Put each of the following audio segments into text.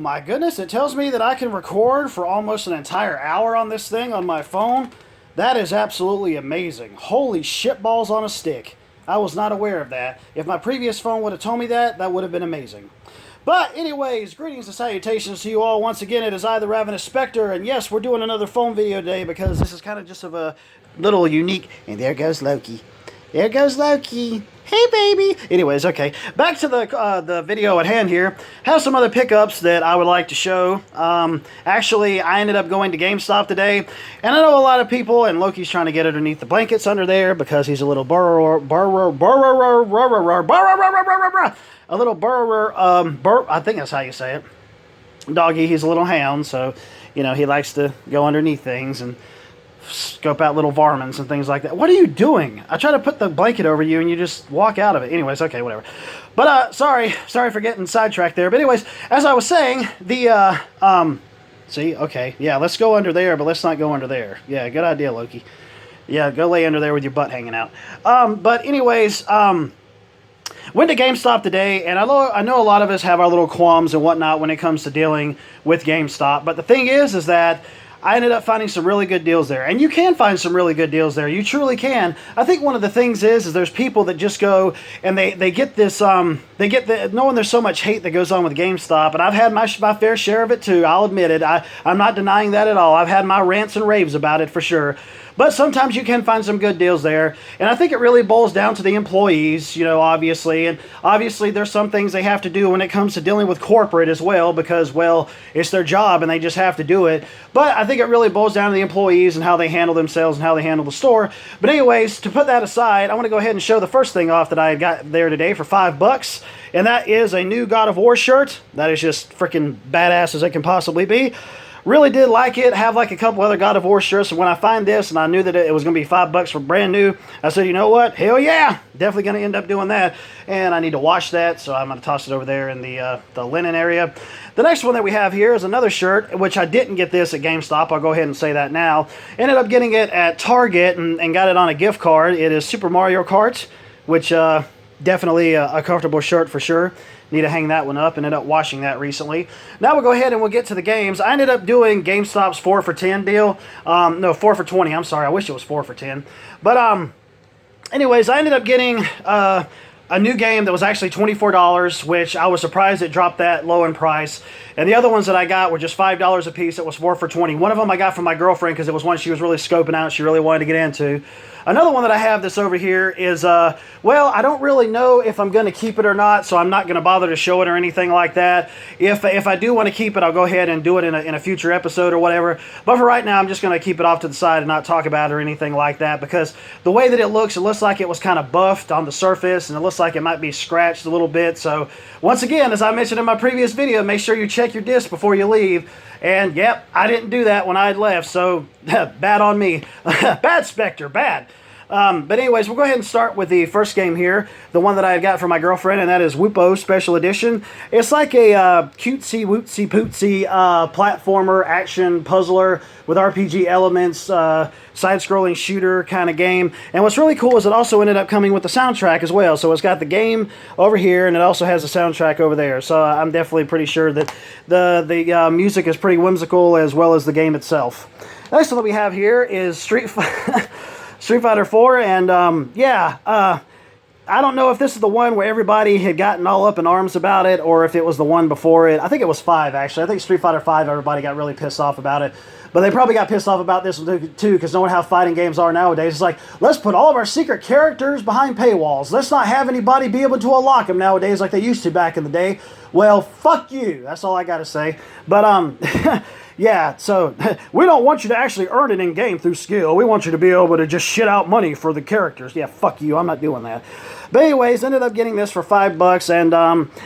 my goodness, it tells me that I can record for almost an entire hour on this thing on my phone. That is absolutely amazing. Holy shitballs on a stick. I was not aware of that. If my previous phone would have told me that, that would have been amazing. But anyways, greetings and salutations to you all. Once again, it is I, the Ravenous Spectre, and yes, we're doing another phone video today because this is kind of just of a little unique... And there goes Loki. There goes Loki. Hey, baby. Anyways, okay. Back to the video at hand here. Have some other pickups that I would like to show. Actually, I ended up going to Gamestop today, and I know a lot of people, and Loki's trying to get underneath the blankets under there because he's a little burrower, I think that's how you say it. Doggy, he's a little hound, so, you know, he likes to go underneath things and scope out little varmints and things like that. What are you doing? I try to put the blanket over you and you just walk out of it. Anyways, okay, whatever. But, sorry for getting sidetracked there. But anyways, as I was saying, see, okay, yeah, let's go under there, but let's not go under there. Yeah, good idea, Loki. Yeah, go lay under there with your butt hanging out. But anyways, went to GameStop today, and I know a lot of us have our little qualms and whatnot when it comes to dealing with GameStop. But the thing is that I ended up finding some really good deals there. And you can find some really good deals there. You truly can. I think one of the things is there's people that just go and they get this, knowing there's so much hate that goes on with GameStop. And I've had my fair share of it too. I'll admit it. I'm not denying that at all. I've had my rants and raves about it for sure. But sometimes you can find some good deals there. And I think it really boils down to the employees, you know, obviously. And obviously there's some things they have to do when it comes to dealing with corporate as well because, well, it's their job and they just have to do it. But I think it really boils down to the employees and how they handle themselves and how they handle the store. But anyways, to put that aside, I want to go ahead and show the first thing off that I got there today for $5. And that is a new God of War shirt. That is just freaking badass as it can possibly be. Really did like it. Have like a couple other God of War shirts. And when I find this, and I knew that it was going to be $5 for brand new, I said, you know what? Hell yeah! Definitely going to end up doing that. And I need to wash that, so I'm going to toss it over there in the linen area. The next one that we have here is another shirt, which I didn't get this at GameStop. I'll go ahead and say that now. Ended up getting it at Target and got it on a gift card. It is Super Mario Kart, which definitely a comfortable shirt for sure. Need to hang that one up. Ended up washing that recently. Now we'll go ahead and we'll get to the games. I ended up doing GameStop's 4 for 10 deal. No, 4 for 20. I'm sorry. I wish it was 4 for 10. But anyways, I ended up getting a new game that was actually $24, which I was surprised it dropped that low in price. And the other ones that I got were just $5 a piece. It was 4 for 20. One of them I got from my girlfriend because it was one she was really scoping out. She really wanted to get into. Another one that I have that's over here is, well, I don't really know if I'm going to keep it or not, so I'm not going to bother to show it or anything like that. If I do want to keep it, I'll go ahead and do it in a future episode or whatever. But for right now, I'm just going to keep it off to the side and not talk about it or anything like that because the way that it looks like it was kind of buffed on the surface, and it looks like it might be scratched a little bit. So once again, as I mentioned in my previous video, make sure you check your disc before you leave. And yep, I didn't do that when I had left, so bad on me. Bad, Spectre, bad. But anyways, we'll go ahead and start with the first game here, the one that I got from my girlfriend, and that is Whoopo Special Edition. It's like a cutesy, wootsy, pootsy platformer, action puzzler with RPG elements, side-scrolling shooter kind of game. And what's really cool is it also ended up coming with the soundtrack as well. So it's got the game over here, and it also has the soundtrack over there. So I'm definitely pretty sure that the music is pretty whimsical as well as the game itself. Next one that we have here is Street Fighter 4, and yeah, I don't know if this is the one where everybody had gotten all up in arms about it, or if it was the one before it. I think it was 5, actually. I think Street Fighter 5, everybody got really pissed off about it. But they probably got pissed off about this one too, because knowing how fighting games are nowadays, it's like, let's put all of our secret characters behind paywalls. Let's not have anybody be able to unlock them nowadays like they used to back in the day. Well, fuck you. That's all I got to say. But, yeah, so we don't want you to actually earn it in-game through skill. We want you to be able to just shit out money for the characters. Yeah, fuck you. I'm not doing that. But anyways, ended up getting this for $5, and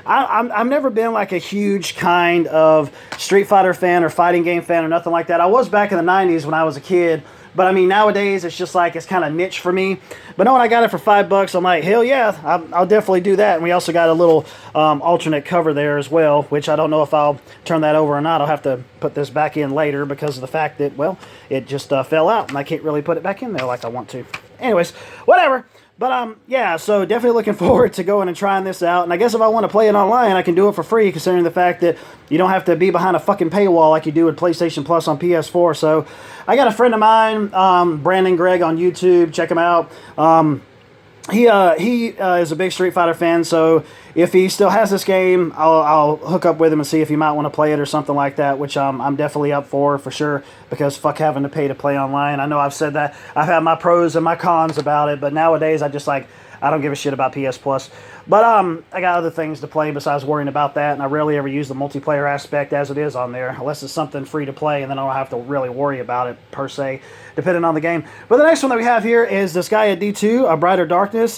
I've never been like a huge kind of Street Fighter fan or fighting game fan or nothing like that. I was back in the 90s when I was a kid. But I mean, nowadays, it's just like, it's kind of niche for me. But knowing I got it for $5, I'm like, hell yeah, I'll definitely do that. And we also got a little alternate cover there as well, which I don't know if I'll turn that over or not. I'll have to put this back in later because of the fact that, well, it just fell out. And I can't really put it back in there like I want to. Anyways, whatever. But yeah, so definitely looking forward to going and trying this out. And I guess if I want to play it online, I can do it for free, considering the fact that you don't have to be behind a fucking paywall like you do with PlayStation Plus on PS4. So I got a friend of mine, Brandon Gregg on YouTube. Check him out. He is a big Street Fighter fan, so if he still has this game, I'll hook up with him and see if he might want to play it or something like that, which I'm definitely up for sure, because fuck having to pay to play online. I know I've said that. I've had my pros and my cons about it, but nowadays I don't give a shit about PS Plus. But I got other things to play besides worrying about that, and I rarely ever use the multiplayer aspect as it is on there, unless it's something free to play, and then I don't have to really worry about it per se, depending on the game. But the next one that we have here is Disgaea D2, A Brighter Darkness.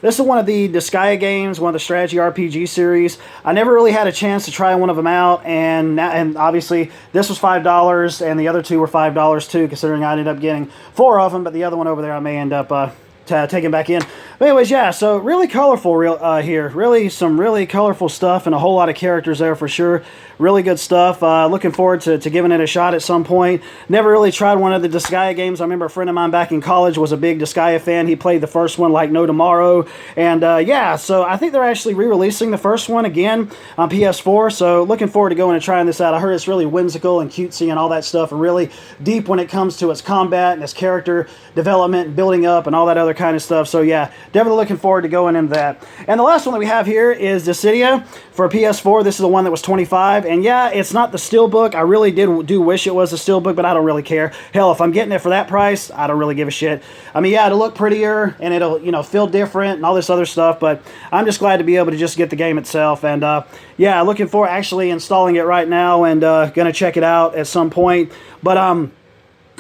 This is one of the Disgaea games, one of the strategy RPG series. I never really had a chance to try one of them out, and obviously this was $5, and the other two were $5 too, considering I ended up getting 4 of them, but the other one over there I may end up taken back in. But anyways, yeah, so really colorful here. Really some really colorful stuff and a whole lot of characters there for sure. Really good stuff. Looking forward to giving it a shot at some point. Never really tried one of the Disgaea games. I remember a friend of mine back in college was a big Disgaea fan. He played the first one like no tomorrow. And yeah, so I think they're actually re-releasing the first one again on PS4. So looking forward to going and trying this out. I heard it's really whimsical and cutesy and all that stuff, and really deep when it comes to its combat and its character development and building up and all that other kind of stuff. So yeah, definitely looking forward to going into that. And the last one that we have here is Dissidia for PS4. This is the one that was $25. And yeah, it's not the Steelbook. I really do wish it was a Steelbook, but I don't really care. Hell, if I'm getting it for that price, I don't really give a shit. I mean, yeah, it'll look prettier and it'll, feel different and all this other stuff, but I'm just glad to be able to just get the game itself. And yeah, looking for actually installing it right now and gonna check it out at some point. But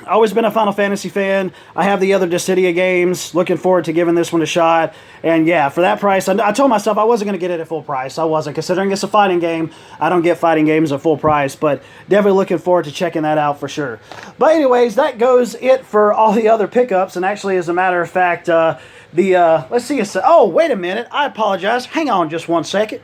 always been a Final Fantasy fan. I have the other Dissidia games. Looking forward to giving this one a shot. And yeah, for that price, I told myself I wasn't going to get it at full price. I wasn't. Considering it's a fighting game, I don't get fighting games at full price. But definitely looking forward to checking that out for sure. But anyways, that goes it for all the other pickups. And actually, as a matter of fact, let's see. Oh, wait a minute. I apologize. Hang on just one second.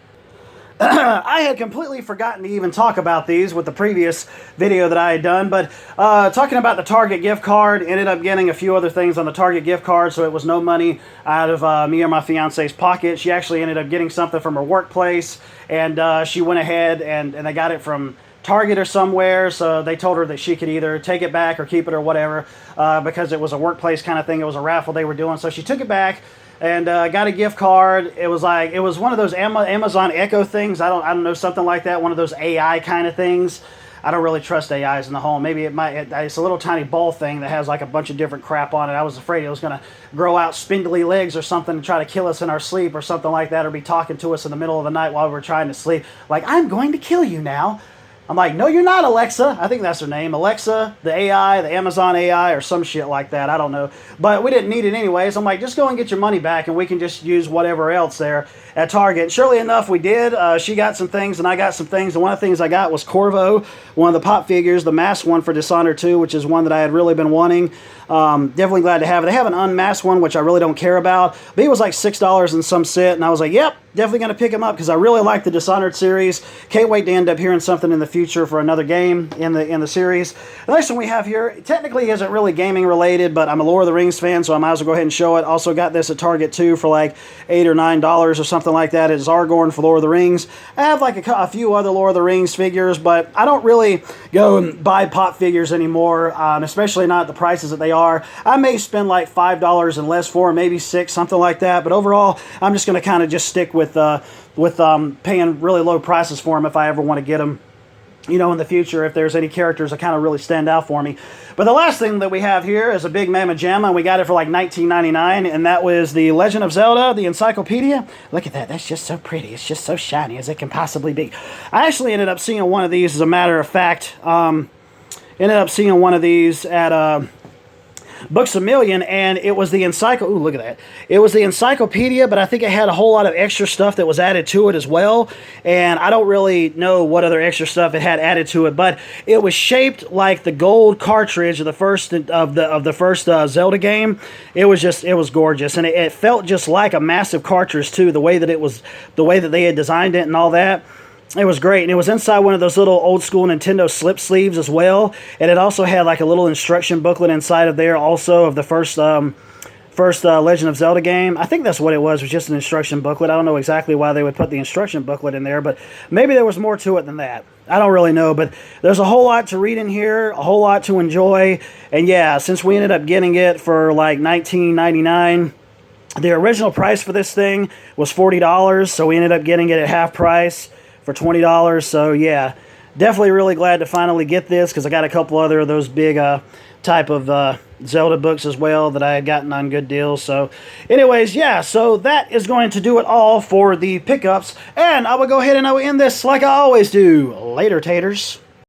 I had completely forgotten to even talk about these with the previous video that I had done, but talking about the Target gift card, ended up getting a few other things on the Target gift card, so it was no money out of me or my fiance's pocket. She actually ended up getting something from her workplace, and she went ahead and they got it from Target or somewhere, so they told her that she could either take it back or keep it or whatever, because it was a workplace kind of thing. It was a raffle they were doing, so she took it back. And got a gift card. It was one of those Amazon Echo things. I don't know, something like that. One of those AI kind of things. I don't really trust AIs in the home. Maybe it's a little tiny ball thing that has like a bunch of different crap on it. I was afraid it was going to grow out spindly legs or something to try to kill us in our sleep or something like that, or be talking to us in the middle of the night while we were trying to sleep. Like, I'm going to kill you now. I'm like, no, you're not, Alexa. I think that's her name. Alexa, the AI, the Amazon AI, or some shit like that. I don't know. But we didn't need it anyways. I'm like, just go and get your money back, and we can just use whatever else there at Target. And surely enough, we did. She got some things, and I got some things. And one of the things I got was Corvo, one of the pop figures, the masked one for Dishonored 2, which is one that I had really been wanting. Definitely glad to have it. They have an unmasked one, which I really don't care about. But it was like $6 and some cent, and I was like, yep, definitely going to pick him up because I really like the Dishonored series. Can't wait to end up hearing something in the future for another game in the series. The next one we have here technically isn't really gaming related, but I'm a Lord of the Rings fan, so I might as well go ahead and show it. Also got this at Target too for like $8 or $9 or something like that. It's Aragorn for Lord of the Rings. I have like a few other Lord of the Rings figures, but I don't really go and buy pop figures anymore, especially not at the prices that they are. I may spend like $5 and less for them, maybe $6, something like that. But overall, I'm just going to kind of just stick with paying really low prices for them if I ever want to get them, in the future, if there's any characters that kind of really stand out for me. But the last thing that we have here is a big mamma jamma, and we got it for like $19.99, and that was the Legend of Zelda, the Encyclopedia. Look at that. That's just so pretty. It's just so shiny as it can possibly be. I actually ended up seeing one of these, as a matter of fact. Ended up seeing one of these at Books A Million, and it was the Ooh, look at that. It was the Encyclopedia, but I think it had a whole lot of extra stuff that was added to it as well, and I don't really know what other extra stuff it had added to it, but it was shaped like the gold cartridge of the first Zelda game. It was gorgeous, and it felt just like a massive cartridge too, the way that they had designed it and all that. It was great, and it was inside one of those little old-school Nintendo slip sleeves as well, and it also had like a little instruction booklet inside of there also of the first first Legend of Zelda game. I think that's what it was just an instruction booklet. I don't know exactly why they would put the instruction booklet in there, but maybe there was more to it than that. I don't really know, but there's a whole lot to read in here, a whole lot to enjoy. And yeah, since we ended up getting it for like $19.99, the original price for this thing was $40, so we ended up getting it at half price for $20. So yeah, definitely really glad to finally get this, because I got a couple other of those big type of Zelda books as well that I had gotten on good deals. So anyways, yeah, so that is going to do it all for the pickups, and I will go ahead and I will end this like I always do. Later, taters.